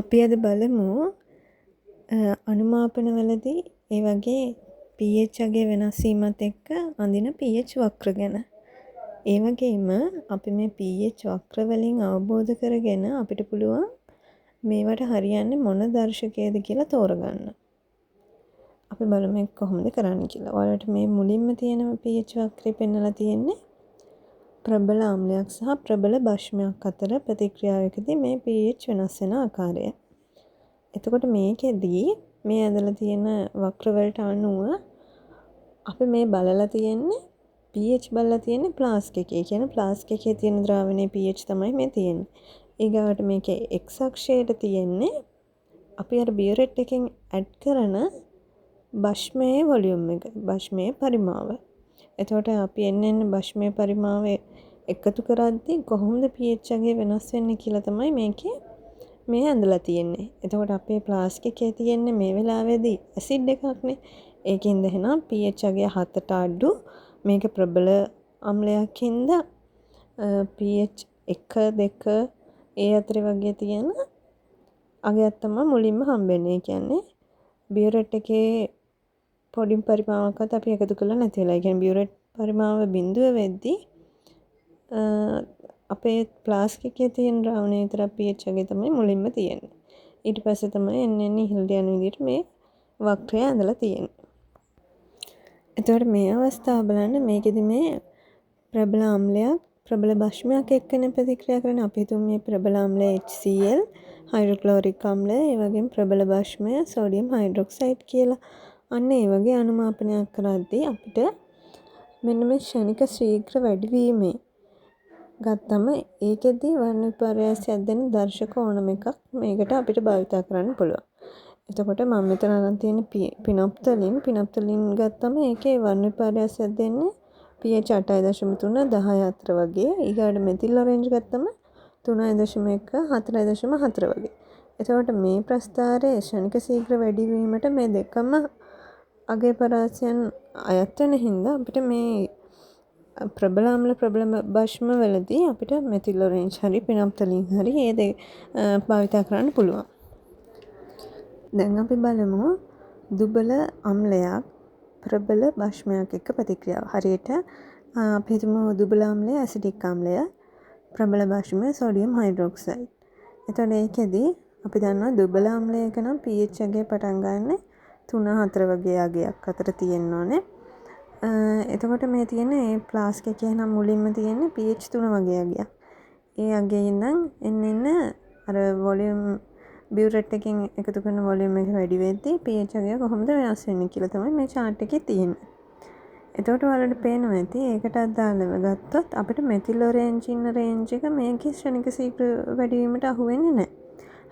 අපි අද බලමු අනුමාපනවලදී ඒ වගේ pH අගේ වෙනස් වීමත් එක්ක අඳින pH වක්‍ර ගැන. ඒ වගේම අපි මේ pH වක්‍ර වලින් අවබෝධ කරගෙන අපිට පුළුවන් මේවට හරියන්නේ මොන දර්ශකයේද කියලා තෝරගන්න. අපි බලමු ඒක කොහොමද කරන්න කියලා. ඔයාලට මේ මුලින්ම තියෙන pH වක්‍රය පෙන්නලා තියෙන්නේ ප්‍රබල ආම්ලයක් සහ ප්‍රබල බෂ්මයක් අතර ප්‍රතික්‍රියාවකදී මේ pH වෙනස් වෙන ආකාරය. එතකොට මේකෙදී මේ ඇඳලා තියෙන වක්‍ර වලට අනුව අපි මේ බලලා තියෙන්නේ pH බලලා තියෙන්නේ ෆ්ලාස්ක් එකේ. කියන ෆ්ලාස්ක් එකේ තියෙන ද්‍රාවණයේ pH තමයි මේ තියෙන්නේ. ඊගාවට මේකේ x අක්ෂයට තියෙන්නේ අපි අර බියරෙට් එකෙන් ඇඩ් කරන බෂ්මයේ වොලියුම් එක, බෂ්මයේ පරිමාව. එතකොට අපි එන්න බෂ්මයේ පරිමාවය එකතු කරද්දී කොහොමද pH අගේ වෙනස් වෙන්නේ කියලා තමයි මේකේ මේ ඇඳලා තියෙන්නේ. එතකොට අපේ ෆ්ලාස්ක් එකේ තියෙන්නේ මේ වෙලාවේදී ඇසිඩ් එකක්නේ. ඒකින්ද එහෙනම් pH අගය 7ට අඩු. මේක ප්‍රබල අම්ලයකින්ද pH 1 2 ඒ අතරේ වගේ තියෙන අගයක් තමයි මුලින්ම හම්බෙන්නේ. ඒ කියන්නේ බියරෙට් එකේ පොඩි පරිමාවක්වත් අපි එකතු කරලා නැති වෙලා. ඒ කියන්නේ බියරෙට් පරිමාව 0 වෙද්දී අපේ ෆ්ලාස්ක් එකේ තියෙන ද්‍රාවණය විතර pH අගය තමයි මුලින්ම තියෙන්නේ. ඊට පස්සේ තමයි එන්න ඉහළට යන විදිහට මේ වක්‍රය ඇඳලා තියෙන්නේ. එතකොට මේ අවස්ථාව බලන්න මේකෙදි මේ ප්‍රබල ආම්ලයක් ප්‍රබල බෂ්මයක් එක්කනේ ප්‍රතික්‍රියා කරන්නේ. අපි හිතමු මේ ප්‍රබල ආම්ලය HCl හයිඩ්‍රොක්ලෝරික් ආම්ලය, ඒ වගේම ප්‍රබල බෂ්මය සෝඩියම් හයිඩ්‍රොක්සයිඩ් කියලා. අන්න ඒ වගේ අනුමාපනයක් කරද්දී අපිට මෙන්න මේ ක්ෂණික ශීඝ්‍ර වැඩිවීමේ ගත්තම ඒකෙදි වර්ණ විපර්යාසයක් දෙන දර්ශක ඕනම එකක් මේකට අපිට භාවිත කරන්න පුළුවන්. එතකොට මම මෙතන අරන් තියෙන පිනොප්තලින් ගත්තම ඒකේ වර්ණ විපර්යාසයක් දෙන්නේ pH 8.3 10 අතර වගේ. ඊගාට මෙතිල් ඔරෙන්ජ් ගත්තම 3.1 4.4 වගේ. එතකොට මේ ප්‍රස්ථාරයේ ක්ෂණික ශීඝ්‍ර වැඩිවීමට මේ දෙකම අගේ පරාසයන් අයත් වෙන හින්දා අපිට මේ ප්‍රබල ආම්ල ප්‍රබල බෂ්ම වලදී අපිට මෙතිල් ඔරෙන්ජ් හරි පිනොප්තලින් හරි ඒ දෙක භාවිත කරන්න පුළුවන්. දැන් අපි බලමු දුබල අම්ලයක් ප්‍රබල බෂ්මයක් එක්ක ප්‍රතික්‍රියාව. හරියට අපි හිතමු දුබල ආම්ලය ඇසිඩික් ආම්ලය, ප්‍රබල බෂ්මය සෝඩියම් හයිඩ්‍රොක්සයිඩ්. එතකොට ඒකෙදි අපි දන්නවා දුබල ආම්ලයක නම් pH අගය පටන් ගන්න 3-4 වගේ අගයක් අතර තියෙන්න ඕනේ. එතකොට මේ තියෙන ඒ ෆ්ලාස්ක් එකේ නම් මුලින්ම තියෙන්නේ pH 3 වගේ අගයක්. ඒ අගයේ ඉඳන් එන්න අර වොලියුම් බියරෙට් එකෙන් එකතු කරන වොලියුම් එක වැඩි වෙද්දී pH අගය කොහොමද වෙනස් වෙන්නේ කියලා තමයි මේ chart එකේ තියෙන්නේ. එතකොට ඔයාලට පේනවා ඇති ඒකට අදාළව ගත්තොත් අපිට මෙතිල් ඔරෙන්ජ් ඉන්න රේන්ජ් එක මේකේ ක්ෂණික ශීඝ්‍ර වැඩිවීමට අහු වෙන්නේ නැහැ.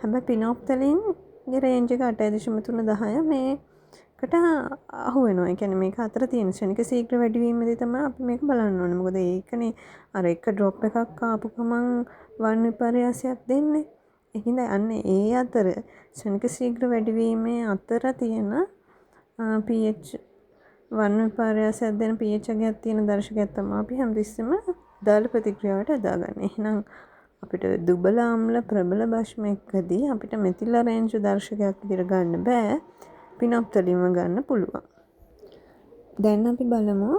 හැබැයි පිනොප්තලින් ගේ රේන්ජ් එක 8.3 10 මේකට අහු වෙනවා. ඒ කියන්නේ මේක අතර තියෙන ක්ෂණික ශීඝ්‍ර වැඩිවීමදී තමයි අපි මේක බලන්න ඕනේ. මොකද ඒකනේ අර එක ඩ්‍රොප් එකක් ආපු ගමන් වර්ණ විපර්යාසයක් දෙන්නේ. ඒකින්ද අන්න ඒ අතර ක්ෂණික ශීඝ්‍ර වැඩිවීමේ අතර තියෙන pH වර්ණ විපර්යාසයක් දෙන pH අගයක් තියෙන දර්ශකයක් තමයි අපි හැමතිස්සෙම දාල ප්‍රතික්‍රියාවට යොදාගන්නේ. එහෙනම් අපිට දුබල ආම්ල ප්‍රබල බෂ්ම එක්කදී අපිට මෙතිල් ඔරෙන්ජ් දර්ශකයක් විදිහට ගන්න බෑ. පිනොප්තලින්ම ගන්න පුළුවන්. දැන් අපි බලමු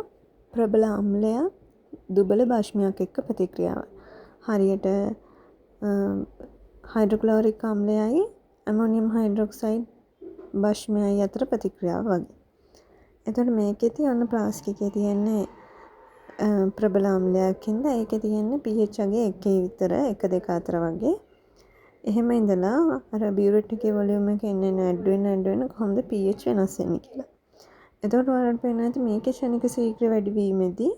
ප්‍රබල ආම්ලයක් දුබල බෂ්මයක් එක්ක ප්‍රතික්‍රියාව. හරියට හයිඩ්‍රොක්ලෝරික් ආම්ලයයි ඇමෝනියම් හයිඩ්‍රොක්සයිඩ් බෂ්මයයි අතර ප්‍රතික්‍රියාව වගේ. එතකොට මේකෙදී ඔන්න ෆ්ලාස්ක් එකේ තියෙන්නේ ප්‍රබල ආම්ලයකින්ද ඒකේ තියෙන්නේ pH අගය 1 විතර 1 2 අතර වගේ. එහෙම ඉඳලා අර බියරෙට් එකේ වොලියුම් එක එන්න ඇඩ් වෙන කොහොමද pH වෙනස් වෙන්නේ කියලා. එතකොට ඔයාලට පේනවා ඇති මේකේ ක්ෂණික ශීඝ්‍ර වැඩිවීමේදී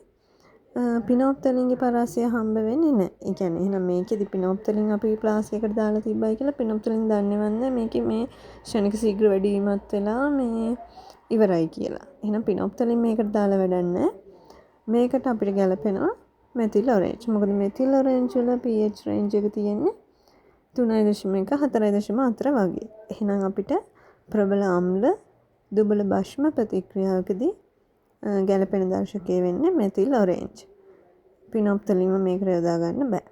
පිනොප්තලින්ගේ පරාසය හම්බ වෙන්නේ නැහැ. ඒ කියන්නේ එහෙනම් මේකෙදි පිනොප්තලින් අපි ෆ්ලාස්ක් එකට දාලා තිබ්බයි කියලා පිනොප්තලින් දන්නේවන්නේ මේකේ මේ ක්ෂණික ශීඝ්‍ර වැඩිවීමත් වෙලා මේ ඉවරයි කියලා. එහෙනම් පිනොප්තලින් මේකට දාලා වැඩක් නැහැ. මේකට අපිට ගැලපෙනවා මෙතිල් ඔරෙන්ජ්. මොකද මෙතිල් ඔරෙන්ජ් වල pH රේන්ජ් එක තියෙන්නේ 3.1 4.4 වගේ. එහෙනම් අපිට ප්‍රබල ආම්ල දුබල බෂ්ම ප්‍රතික්‍රියාවකදී ගැලපෙන දර්ශකය වෙන්නේ මෙතිල් ඔරෙන්ජ්. පිනොප්තලින්ම මේක යොදා ගන්න බෑ.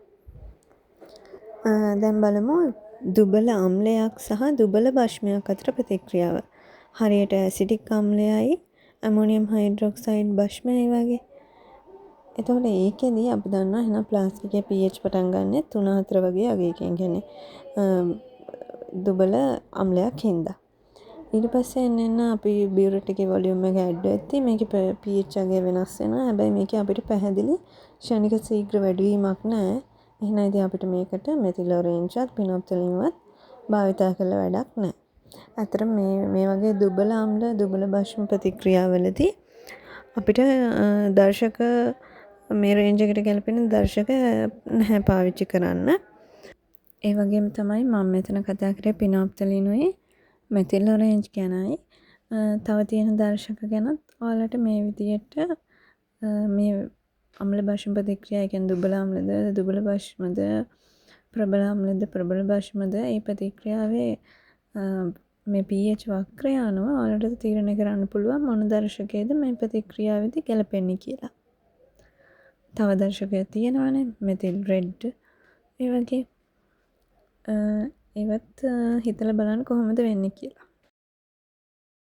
දැන් බලමු දුබල අම්ලයක් සහ දුබල භෂ්මයක් අතර ප්‍රතික්‍රියාව. හරියට ඇසිටික් අම්ලයයි ඇමෝනියම් හයිඩ්‍රොක්සයිඩ් භෂ්මයයි වගේ. එතකොට ඒකෙදී අපි දන්නවා එහෙනම් ප්ලාස්ටිකයේ pH පටන් ගන්නෙ 3-4 වගේ අගයකින්. කියන්නේ දුබල අම්ලයක් හින්දා. ඊට පස්සේ එන්න අපි බියුරට් එකේ වොලියුම් එක ඇඩ් වෙද්දී මේකේ pH අගය වෙනස් වෙනවා. හැබැයි මේකේ අපිට පැහැදිලි ක්ෂණික ශීඝ්‍ර වැඩිවීමක් නැහැ. එහෙනම් ඉතින් අපිට මේකට මෙතිල් ඔරේන්ජ්වත් පිනොප්තලින්වත් භාවිතා කළ වැඩක් නැහැ. අතර මේ වගේ දුබල අම්ල දුබල භෂ්ම ප්‍රතික්‍රියාවලදී අපිට දර්ශක මේ රේන්ජ් එකට ගැලපෙන දර්ශක නැහැ පාවිච්චි කරන්න. ඒ වගේම තමයි මම මෙතන කතා කරේ පිනොප්තලිනුයි මෙතිල් ඔරේන්ජ් ගැනයි. තව තියෙන දර්ශක ගැනත් ඔයාලට මේ විදියට මේ අම්ල භෂ්ම ප්‍රතික්‍රියා කියන්නේ දුබල අම්ලද දුබල භෂ්මද ප්‍රබල අම්ලද ප්‍රබල භෂ්මද මේ ප්‍රතික්‍රියාවේ මේ pH වක්‍රය අනුව ඔයාලට තීරණය කරන්න පුළුවන් මොන දර්ශකයේද මේ ප්‍රතික්‍රියාවේදී ගැලපෙන්නේ කියලා. තව දර්ශකයක් තියෙනවානේ මෙතිල් රෙඩ් ඒ වගේ ඒවත් හිතලා බලන්න කොහොමද වෙන්නේ කියලා.